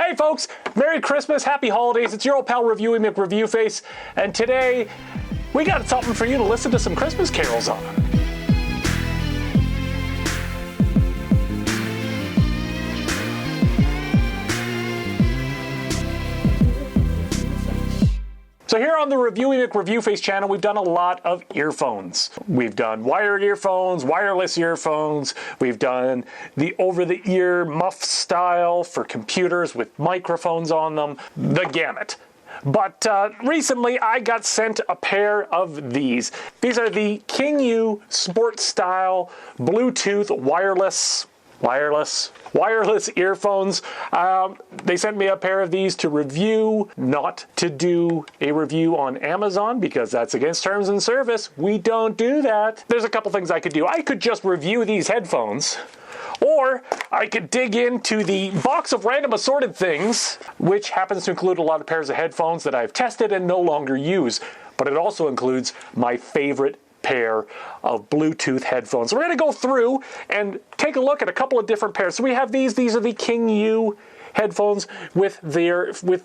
Hey folks, Merry Christmas, Happy Holidays. It's your old pal Reviewy McReviewface, and today we got something for you to listen to some Christmas carols on. So here on the Reviewy McReviewface channel, we've done a lot of earphones. We've done wired earphones, wireless earphones. We've done the over-the-ear muff style for computers with microphones on them, the gamut. But recently I got sent a pair of these. These are the KingYOU Sport Style Bluetooth wireless earphones. They sent me a pair of these to review, not to do a review on Amazon because that's against terms and service. We don't do that. There's a couple things I could do. I could just review these headphones, or I could dig into the box of random assorted things, which happens to include a lot of pairs of headphones that I've tested and no longer use. But it also includes my favorite pair of Bluetooth headphones. So we're going to go through and take a look at a couple of different pairs. So we have these are the KingYOU headphones with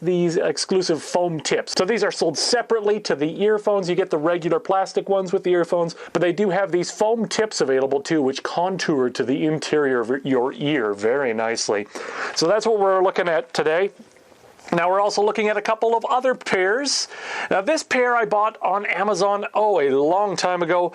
these exclusive foam tips. So these are sold separately to the earphones. You get the regular plastic ones with the earphones, but they do have these foam tips available too, which contour to the interior of your ear very nicely. So that's what we're looking at today. Now we're also looking at a couple of other pairs. Now this pair I bought on Amazon, a long time ago.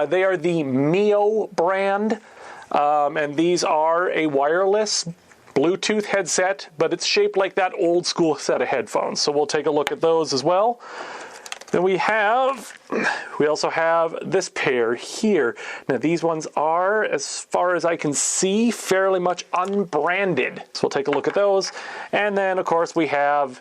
They are the Mio brand, and these are a wireless Bluetooth headset, but it's shaped like that old school set of headphones. So we'll take a look at those as well. Then we also have this pair here. Now these ones are, as far as I can see, fairly much unbranded. So we'll take a look at those. And then of course we have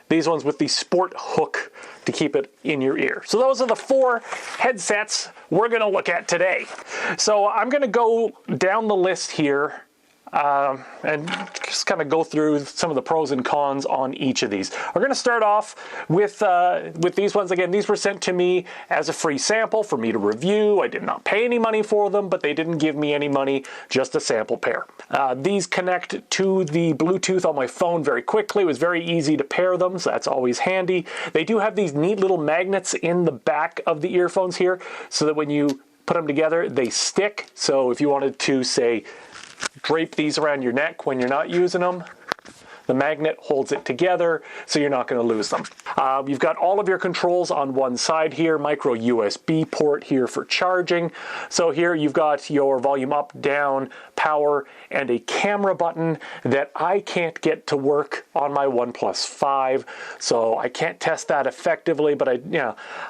these ones with the sport hook to keep it in your ear. So those are the four headsets we're gonna look at today. So I'm gonna go down the list here and just kind of go through some of the pros and cons on each of these. We're going to start off with these ones. Again, these were sent to me as a free sample for me to review. I did not pay any money for them, but they didn't give me any money, just a sample pair. These connect to the Bluetooth on my phone very quickly. It was very easy to pair them, so that's always handy. They do have these neat little magnets in the back of the earphones here, so that when you put them together, they stick. So if you wanted to, say, drape these around your neck when you're not using them, the magnet holds it together so you're not going to lose them. You've got all of your controls on one side here, micro USB port here for charging. So here you've got your volume up, down, power, and a camera button that I can't get to work on my OnePlus 5. So I can't test that effectively, but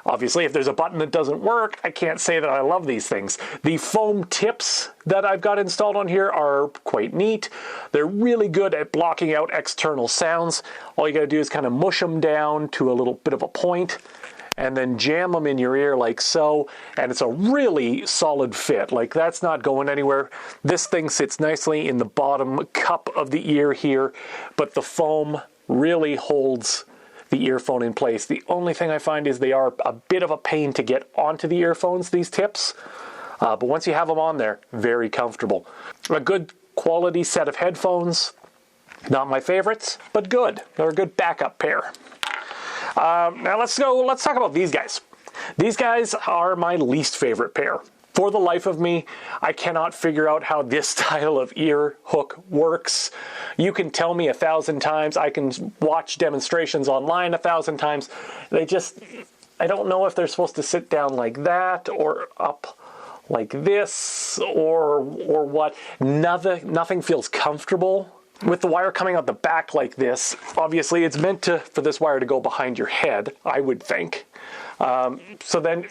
obviously if there's a button that doesn't work, I can't say that I love these things. The foam tips that I've got installed on here are quite neat. They're really good at blocking out external sounds. All you gotta do is kind of mush them down to a little bit of a point and then jam them in your ear like so, and it's a really solid fit. Like, that's not going anywhere. This thing sits nicely in the bottom cup of the ear here, but the foam really holds the earphone in place. The only thing I find is they are a bit of a pain to get onto the earphones, these tips. But once you have them on there, very comfortable. A good quality set of headphones. Not my favorites, but good. They're a good backup pair. Now let's talk about these guys. These guys are my least favorite pair. For the life of me, I cannot figure out how this style of ear hook works. You can tell me 1,000 times. I can watch demonstrations online 1,000 times. I don't know if they're supposed to sit down like that or up like this or what. Nothing feels comfortable with the wire coming out the back like this. Obviously it's meant for this wire to go behind your head, I would think. So then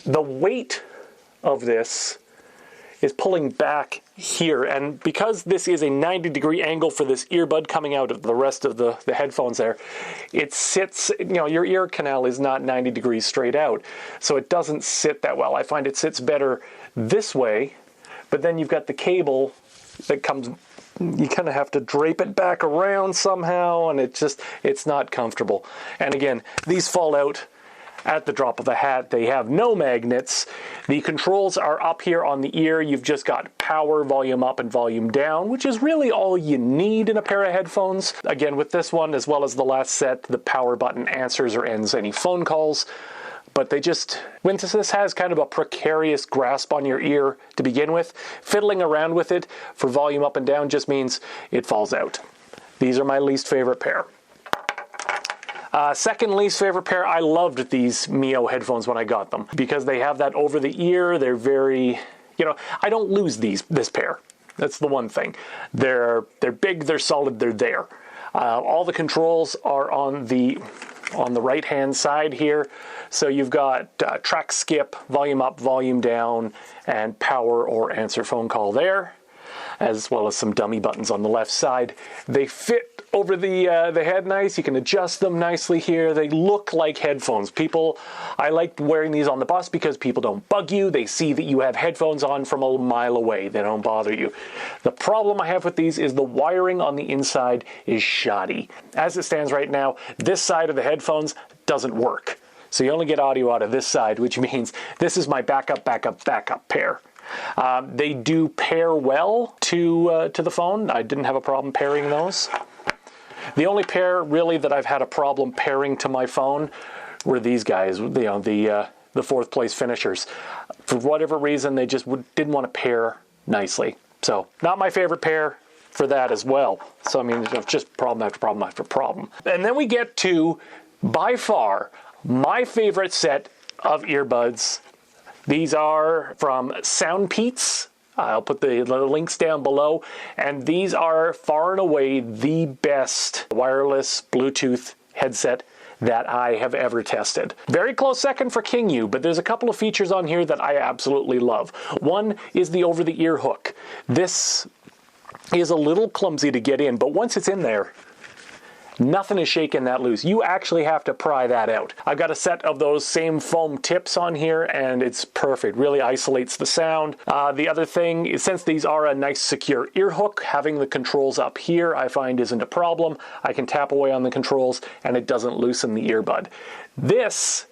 the weight of this is pulling back here, and because this is a 90-degree angle for this earbud coming out of the rest of the headphones there, it sits, your ear canal is not 90 degrees straight out, so it doesn't sit that well. I find it sits better this way, but then you've got the cable that comes, you kind of have to drape it back around somehow, and it's not comfortable. And again, these fall out at the drop of a hat. They have no magnets. The controls are up here on the ear. You've just got power, volume up, and volume down, which is really all you need in a pair of headphones. Again, with this one, as well as the last set, the power button answers or ends any phone calls. But when this has kind of a precarious grasp on your ear to begin with, fiddling around with it for volume up and down just means it falls out. These are my least favorite pair. Second least favorite pair, I loved these MiO headphones when I got them because they have that over the ear. They're very, I don't lose this pair. That's the one thing. They're big, they're solid, they're there. All the controls are on the right-hand side here. So you've got track skip, volume up, volume down, and power or answer phone call there, as well as some dummy buttons on the left side. They fit over the head nice. You can adjust them nicely here. They look like headphones. I like wearing these on the bus because people don't bug you. They see that you have headphones on from a mile away. They don't bother you. The problem I have with these is the wiring on the inside is shoddy. As it stands right now, this side of the headphones doesn't work. So you only get audio out of this side, which means this is my backup pair. They do pair well to the phone. I didn't have a problem pairing those. The only pair really that I've had a problem pairing to my phone were these guys, the fourth place finishers. For whatever reason, they just didn't want to pair nicely. So not my favorite pair for that as well. So I mean, it's just problem after problem after problem. And then we get to, by far, my favorite set of earbuds. These are from Soundpeats. I'll put the links down below. And these are far and away the best wireless Bluetooth headset that I have ever tested. Very close second for KingYOU, but there's a couple of features on here that I absolutely love. One is the over-the-ear hook. This is a little clumsy to get in, but once it's in there, nothing is shaking that loose. You actually have to pry that out. I've got a set of those same foam tips on here, and it's perfect. Really isolates the sound. The other thing is, since these are a nice secure ear hook, having the controls up here I find isn't a problem. I can tap away on the controls, and it doesn't loosen the earbud. This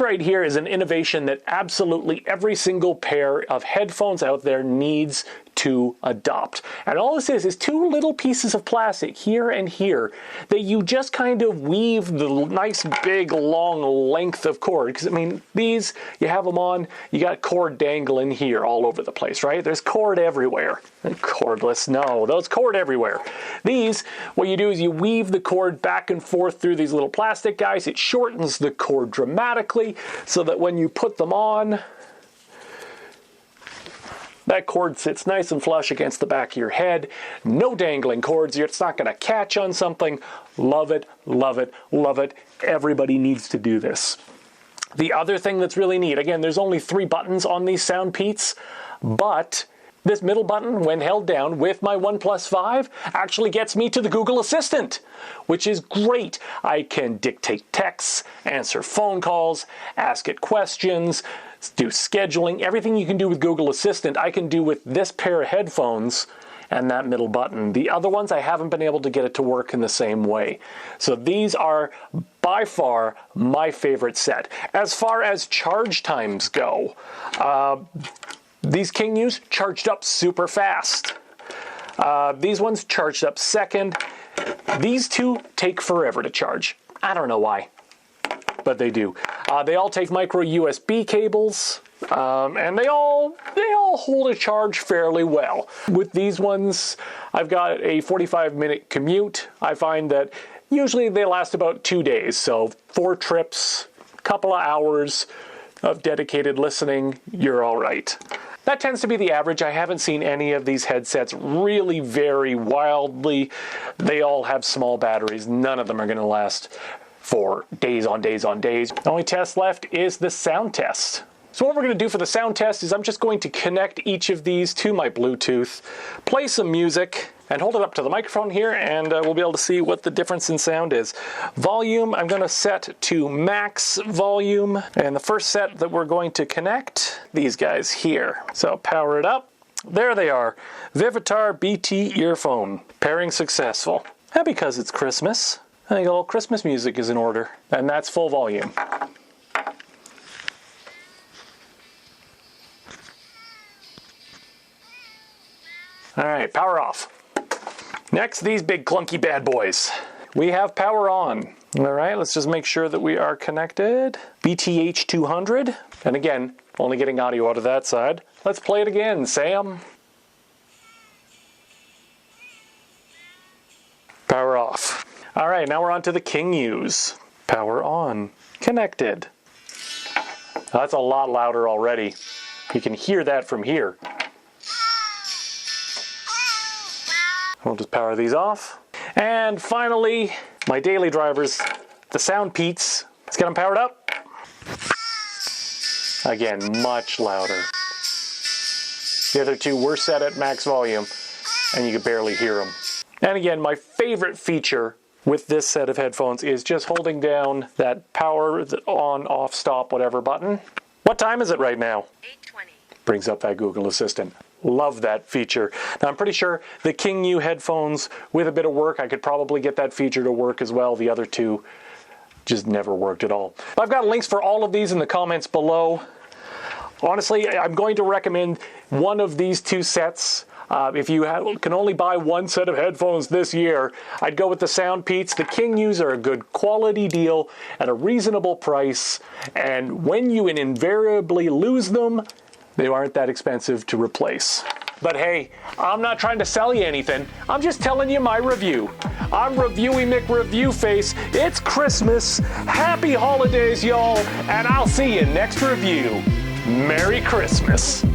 right here is an innovation that absolutely every single pair of headphones out there needs to adopt. And all this is two little pieces of plastic here and here that you just kind of weave the nice big long length of cord. Because I mean, these, you have them on, you got cord dangling here all over the place, right? There's cord everywhere. Cordless, no, those cord everywhere. These, what you do is you weave the cord back and forth through these little plastic guys. It shortens the cord dramatically so that when you put them on, that cord sits nice and flush against the back of your head. No dangling cords. It's not going to catch on something. Love it, love it, love it. Everybody needs to do this. The other thing that's really neat, again, there's only 3 buttons on these Soundpeats, but this middle button, when held down with my OnePlus 5, actually gets me to the Google Assistant, which is great. I can dictate texts, answer phone calls, ask it questions, do scheduling. Everything you can do with Google Assistant, I can do with this pair of headphones and that middle button. The other ones, I haven't been able to get it to work in the same way. So these are by far my favorite set. As far as charge times go, these KingYOUs charged up super fast. These ones charged up second. These two take forever to charge. I don't know why, but they do. They all take micro USB cables, and they all hold a charge fairly well. With these ones, I've got a 45-minute commute. I find that usually they last about 2 days, so 4 trips, couple of hours of dedicated listening, you're all right. That tends to be the average. I haven't seen any of these headsets really vary wildly. They all have small batteries. None of them are going to last for days on days on days. The only test left is the sound test. So what we're going to do for the sound test is I'm just going to connect each of these to my Bluetooth, play some music, and hold it up to the microphone here, and we'll be able to see what the difference in sound is. Volume, I'm going to set to max volume, and the first set that we're going to connect, these guys here. So power it up. There they are. Vivitar BT earphone. Pairing successful. And because it's Christmas, I think all Christmas music is in order, and that's full volume. power off. Next, these big clunky bad boys. We have power on. All right, let's just make sure that we are connected. BTH 200. And again, only getting audio out of that side. Let's play it again, Sam. Power off. All right, now we're on to the KingYOUs. Power on. Connected. That's a lot louder already. You can hear that from here. We'll just power these off. And finally, my daily drivers, the Sound Peats. Let's get them powered up. Again, much louder. The other two were set at max volume, and you could barely hear them. And again, my favorite feature with this set of headphones is just holding down that power, the on, off, stop, whatever button. What time is it right now? 8:20. Brings up that Google Assistant. Love that feature. Now I'm pretty sure the KingYOU headphones, with a bit of work, I could probably get that feature to work as well. The other two just never worked at all. I've got links for all of these in the comments below. Honestly, I'm going to recommend one of these two sets. If you can only buy one set of headphones this year, I'd go with the Sound Peats. The KingYOUs are a good quality deal at a reasonable price, and when you invariably lose them, they aren't that expensive to replace. But hey, I'm not trying to sell you anything. I'm just telling you my review. I'm Reviewy McReviewface. It's Christmas. Happy holidays, y'all, and I'll see you next review. Merry Christmas.